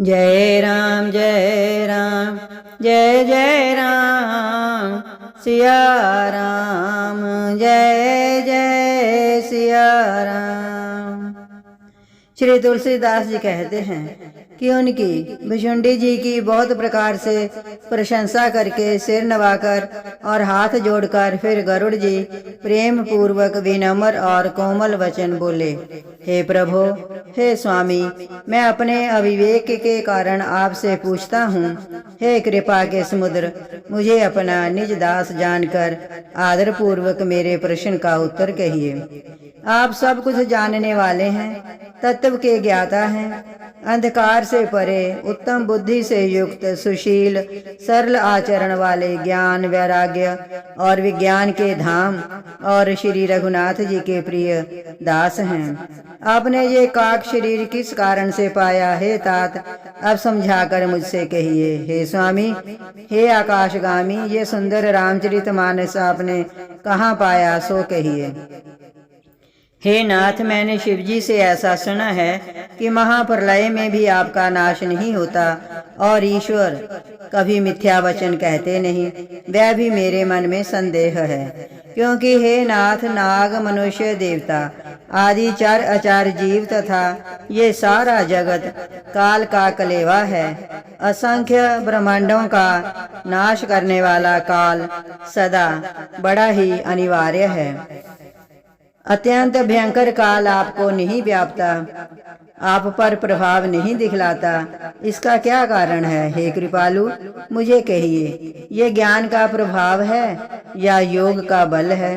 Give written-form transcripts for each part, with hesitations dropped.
जय राम जय राम जय जय राम सिया राम जय जय सिया राम। श्री तुलसीदास जी कहते हैं कि उनकी भुजुंडी जी की बहुत प्रकार से प्रशंसा करके सिर नवाकर और हाथ जोड़कर फिर गरुड़ जी प्रेम पूर्वक विनम्र और कोमल वचन बोले, हे प्रभु, हे स्वामी, मैं अपने अविवेक के कारण आपसे पूछता हूँ, हे कृपा के समुद्र, मुझे अपना निज दास जानकर आदर पूर्वक मेरे प्रश्न का उत्तर कहिए। आप सब कुछ जानने वाले हैं, तत्व के ज्ञाता हैं, अंधकार से परे, उत्तम बुद्धि से युक्त, सुशील, सरल आचरण वाले, ज्ञान वैराग्य और विज्ञान के धाम और श्री रघुनाथ जी के प्रिय दास हैं। आपने ये काक शरीर किस कारण से पाया, हे तात, अब समझाकर मुझसे कहिए। हे स्वामी, हे आकाशगामी, ये सुंदर रामचरितमानस आपने कहाँ पाया, सो कहिए। हे नाथ, मैंने शिवजी से ऐसा सुना है कि महाप्रलय में भी आपका नाश नहीं होता और ईश्वर कभी मिथ्या वचन कहते नहीं, वह भी मेरे मन में संदेह है, क्योंकि हे नाथ, नाग, मनुष्य, देवता आदि चार अचार जीव तथा ये सारा जगत काल का कलेवा है। असंख्य ब्रह्मांडों का नाश करने वाला काल सदा बड़ा ही अनिवार्य है। अत्यंत भयंकर काल आपको नहीं व्यापता, आप पर प्रभाव नहीं दिखलाता, इसका क्या कारण है, हे कृपालु, मुझे कहिए। ये ज्ञान का प्रभाव है या योग का बल है?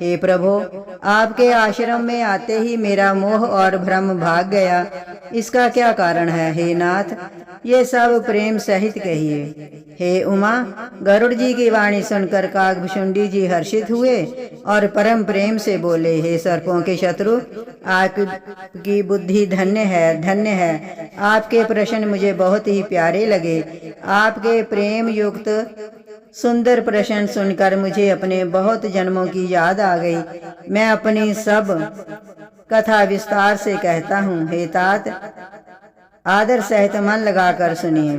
हे प्रभु, आपके आश्रम में आते ही मेरा मोह और भ्रम भाग गया, इसका क्या कारण है, हे नाथ, ये सब प्रेम सहित कहिए। हे उमा, गरुड़ जी की वाणी सुनकर काकभुशुंडी जी हर्षित हुए और परम प्रेम से बोले, हे सर्पों के शत्रु, आपकी बुद्धि धन्य है, धन्य है। आपके प्रश्न मुझे बहुत ही प्यारे लगे। आपके प्रेम युक्त सुंदर प्रश्न सुनकर मुझे अपने बहुत जन्मों की याद आ गई। मैं अपनी सब कथा विस्तार से कहता हूँ, हे तात, आदर सहित मन लगाकर सुनिए।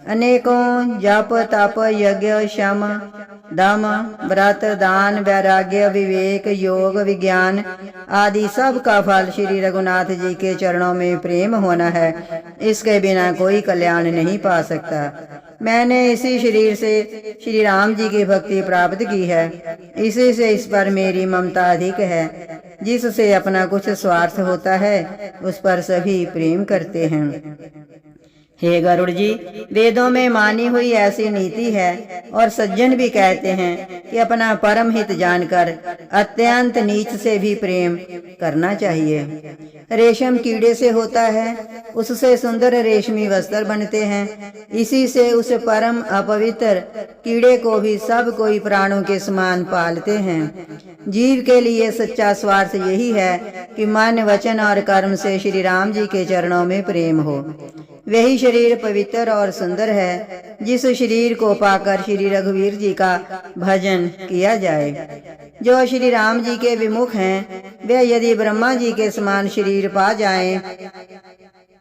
अनेकों जप तप यज्ञ शम दम व्रत दान वैराग्य विवेक योग विज्ञान आदि सब का फल श्री रघुनाथ जी के चरणों में प्रेम होना है। इसके बिना कोई कल्याण नहीं पा सकता। मैंने इसी शरीर से श्री राम जी की भक्ति प्राप्त की है, इसी से इस पर मेरी ममता अधिक है। जिससे अपना कुछ स्वार्थ होता है, उस पर सभी प्रेम करते हैं। हे गरुड़ जी, वेदों में मानी हुई ऐसी नीति है और सज्जन भी कहते हैं कि अपना परम हित जानकर अत्यंत नीच से भी प्रेम करना चाहिए। रेशम कीड़े से होता है, उससे सुंदर रेशमी वस्त्र बनते हैं। इसी से उस परम अपवित्र कीड़े को भी सब कोई प्राणों के समान पालते हैं। जीव के लिए सच्चा स्वार्थ यही है कि मन वचन और कर्म से श्री राम जी के चरणों में प्रेम हो। वही शरीर पवित्र और सुंदर है जिस शरीर को पाकर श्री रघुवीर जी का भजन किया जाए। जो श्री राम जी के विमुख हैं, वे यदि ब्रह्मा जी के समान शरीर पा जाएं,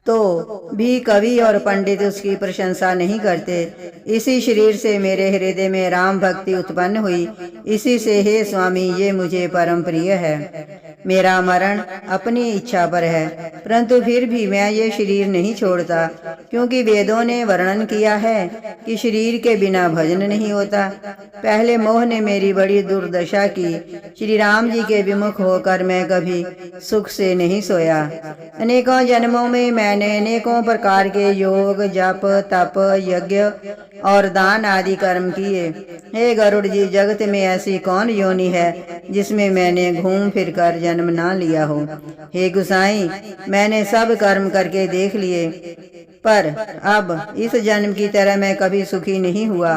तो भी कवि और पंडित उसकी प्रशंसा नहीं करते। इसी शरीर से मेरे हृदय में राम भक्ति उत्पन्न हुई। इसी से हे स्वामी, ये मुझे परम प्रिय है। मेरा मरण अपनी इच्छा पर है, परंतु फिर भी मैं ये शरीर नहीं छोड़ता, क्योंकि वेदों ने वर्णन किया है कि शरीर के बिना भजन नहीं होता। पहले मोह ने मेरी बड़ी दुर्दशा की। श्री राम जी के विमुख होकर मैं कभी सुख से नहीं सोया। अनेकों जन्मों में मैंने अनेकों प्रकार के योग जप तप यज्ञ और दान आदि कर्म किए। हे गरुड़ जी, जगत में ऐसी कौन योनि है जिसमें मैंने घूम फिर कर जन्म ना लिया हो। हे गुसाई, मैंने सब कर्म करके देख लिए, पर अब इस जन्म की तरह मैं कभी सुखी नहीं हुआ।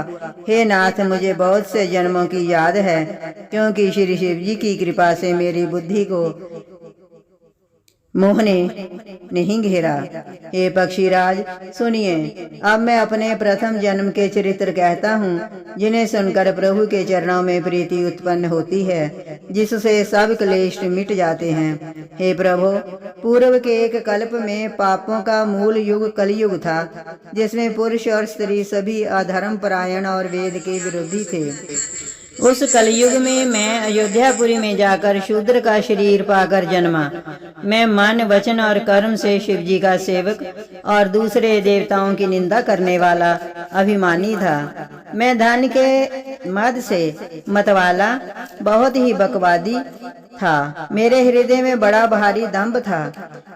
हे नाथ, मुझे बहुत से जन्मों की याद है, क्योंकि श्री शिव जी की कृपा से मेरी बुद्धि को मोह ने नहीं घेरा। हे पक्षीराज, सुनिए, अब मैं अपने प्रथम जन्म के चरित्र कहता हूँ, जिन्हें सुनकर प्रभु के चरणों में प्रीति उत्पन्न होती है, जिससे सब क्लेश मिट जाते हैं। हे प्रभु, पूर्व के एक कल्प में पापों का मूल युग कलयुग था, जिसमें पुरुष और स्त्री सभी अधर्म परायण और वेद के विरोधी थे। उस कलयुग में मैं अयोध्यापुरी में जाकर शूद्र का शरीर पाकर जन्मा। मैं मन, वचन और कर्म से शिव जी का सेवक और दूसरे देवताओं की निंदा करने वाला अभिमानी था। मैं धन के मद से मतवाला, बहुत ही बकवादी था। मेरे हृदय में बड़ा भारी दंभ था।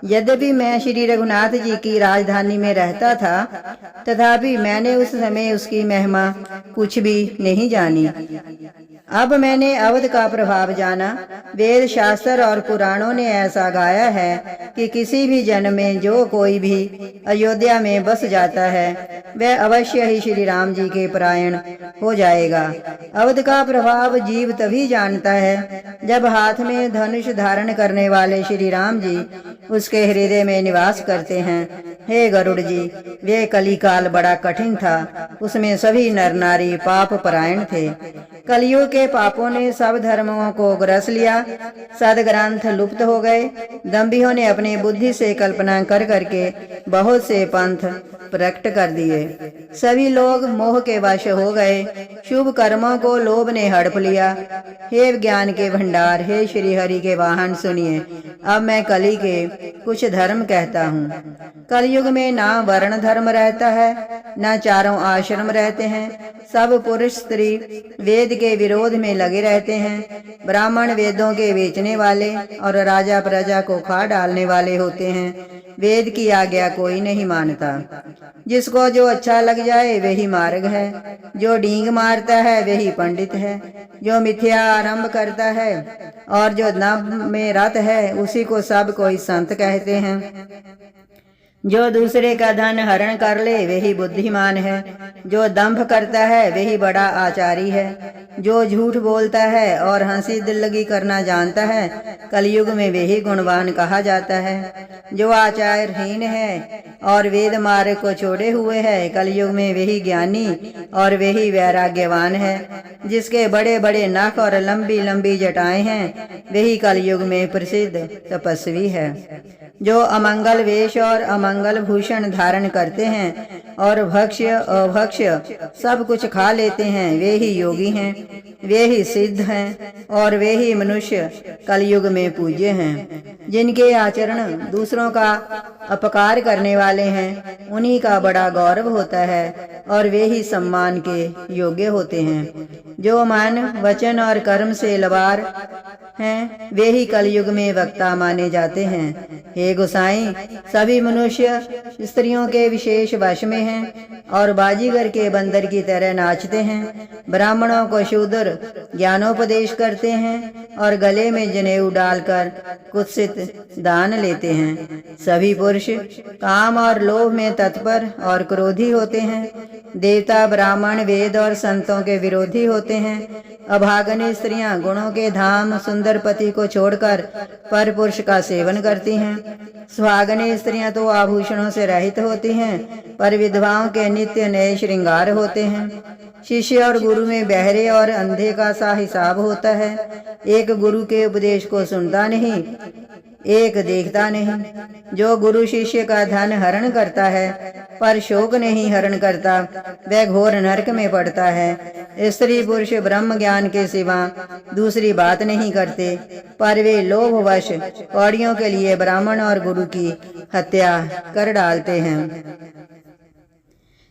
यद्यपि मैं श्री रघुनाथ जी की राजधानी में रहता था, तथापि मैंने उस समय उसकी महिमा कुछ भी नहीं जानी। अब मैंने अवध का प्रभाव जाना। वेद शास्त्र और पुराणों ने ऐसा गाया है कि किसी भी जन्म में जो कोई भी अयोध्या में बस जाता है, वह अवश्य ही श्री राम जी के परायण हो जाएगा। अवध का प्रभाव जीव तभी जानता है जब हाथ में धनुष धारण करने वाले श्री राम जी उसके हृदय में निवास करते हैं। हे गरुड़ जी, वे कलिकाल बड़ा कठिन था। उसमें सभी नर नारी पाप परायण थे। कलयुग के पापों ने सब धर्मों को ग्रस लिया। सदग्रंथ लुप्त हो गए। दंभियों ने अपनी बुद्धि से कल्पना कर करके बहुत से पंथ प्रकट कर दिए। सभी लोग मोह के वश हो गए। शुभ कर्मों को लोभ ने हड़प लिया। हे ज्ञान के भंडार, हे श्री हरि के वाहन, सुनिए। अब मैं कली के कुछ धर्म कहता हूँ। कलयुग में ना वर्ण धर्म रहता है, ना चारों आश्रम रहते हैं। सब पुरुष स्त्री वेद के विरोध में लगे रहते हैं। ब्राह्मण वेदों के बेचने वाले और राजा प्रजा को खा डालने वाले होते हैं। वेद की आज्ञा कोई नहीं मानता। जिसको जो अच्छा लग जाए वही मार्ग है। जो डींग मारता है वही पंडित है। जो मिथ्या आरंभ करता है और जो नभ में रत है, उसी को सब कोई संत कहते हैं। जो दूसरे का धन हरण कर ले वही बुद्धिमान है। जो दंभ करता है वही बड़ा आचारी है। जो झूठ बोलता है और हंसी दिल्लगी करना जानता है, कलयुग में वही गुणवान कहा जाता है। जो आचारहीन है और वेद मार्ग को छोड़े हुए है, कलयुग में वही ज्ञानी और वही वैराग्यवान है। जिसके बड़े बड़े नख और लंबी लंबी जटाएं हैं, वही कलयुग में प्रसिद्ध तपस्वी है। जो अमंगल वेश और अमंगल भूषण धारण करते हैं और भक्ष्य अभक्ष्य सब कुछ खा लेते हैं, वे ही योगी हैं, वे ही सिद्ध हैं और वे ही मनुष्य कलयुग में पूज्य हैं। जिनके आचरण दूसरों का अपकार करने वाले हैं, उन्हीं का बड़ा गौरव होता है और वे ही सम्मान के योग्य होते हैं। जो मन, वचन और कर्म से लबार हैं, वे ही कलयुग में वक्ता माने जाते हैं। हे गोसाई, सभी मनुष्य स्त्रियों के विशेष वश में हैं और बाजीगर के बंदर की तरह नाचते हैं। ब्राह्मणों को शूद्र ज्ञानोपदेश करते हैं और गले में जनेऊ डालकर कुत्सित दान लेते हैं। सभी पुरुष काम और लोभ में तत्पर और क्रोधी होते हैं। देवता, ब्राह्मण, वेद और संतों के विरोधी होते हैं। अभागनी स्त्रियां गुणों के धाम सुंदर पति को छोड़कर पर पुरुष का सेवन करती हैं। सुहागनी स्त्रियां तो आभूषणों से रहित होती हैं, पर विधवाओं के नित्य नए श्रृंगार होते हैं। शिष्य और गुरु में बहरे और अंधे का सा हिसाब होता है। एक गुरु के उपदेश को सुनता नहीं, एक देखता नहीं। जो गुरु शिष्य का धन हरण करता है पर शोक नहीं हरण करता, वह घोर नरक में पड़ता है। स्त्री पुरुष ब्रह्म ज्ञान के सिवा दूसरी बात नहीं करते, पर वे लोभवश कौड़ियों के लिए ब्राह्मण और गुरु की हत्या कर डालते हैं।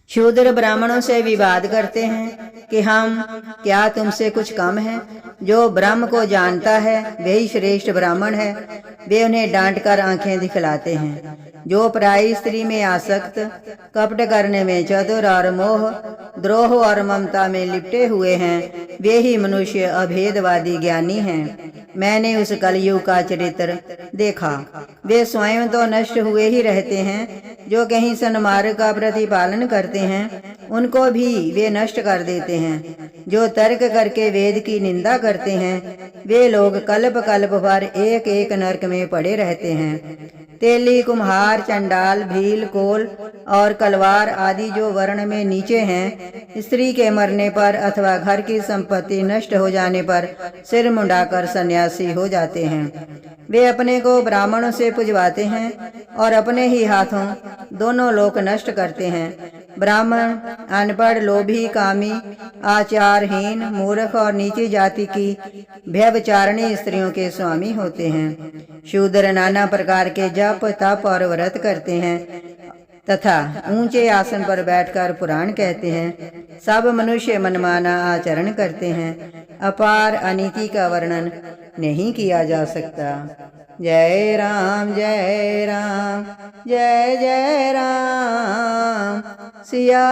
शूद्र ब्राह्मणों से विवाद करते हैं कि हम क्या तुमसे कुछ कम हैं। जो ब्रह्म को जानता है वही श्रेष्ठ ब्राह्मण है। वे उन्हें डांटकर आंखें दिखलाते हैं। जो पराई स्त्री में आसक्त, कपट करने में चतुर और मोह, द्रोह और ममता में लिपटे हुए हैं, वे ही मनुष्य अभेदवादी ज्ञानी हैं। मैंने उस कलयुग का चरित्र देखा। वे स्वयं तो नष्ट हुए ही रहते हैं। जो कहीं सन्मार्ग का प्रतिपालन करते हैं, उनको भी वे नष्ट कर देते हैं। जो तर्क करके वेद की निंदा करते हैं, वे लोग कल्प कल्प भर एक एक नरक में पड़े रहते हैं। तेली, कुम्हार, चंडाल, भील, कोल और कलवार आदि जो वर्ण में नीचे हैं, स्त्री के मरने पर अथवा घर की संपत्ति नष्ट हो जाने पर सिर मुंडाकर सन्यासी हो जाते हैं। वे अपने को ब्राह्मणों से पुजवाते हैं और अपने ही हाथों दोनों लोक नष्ट करते हैं। ब्राह्मण अनपढ़, लोभी, कामी, आचारहीन, मूर्ख और नीची जाति की व्यभिचारिणी स्त्रियों के स्वामी होते हैं। शूद्र नाना प्रकार के जप, तप और व्रत करते हैं तथा ऊंचे आसन पर बैठकर पुराण कहते हैं। सब मनुष्य मनमाना आचरण करते हैं। अपार अनीति का वर्णन नहीं किया जा सकता। जय राम जय राम, जय जय राम, सिया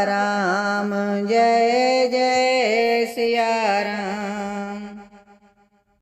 राम जय जय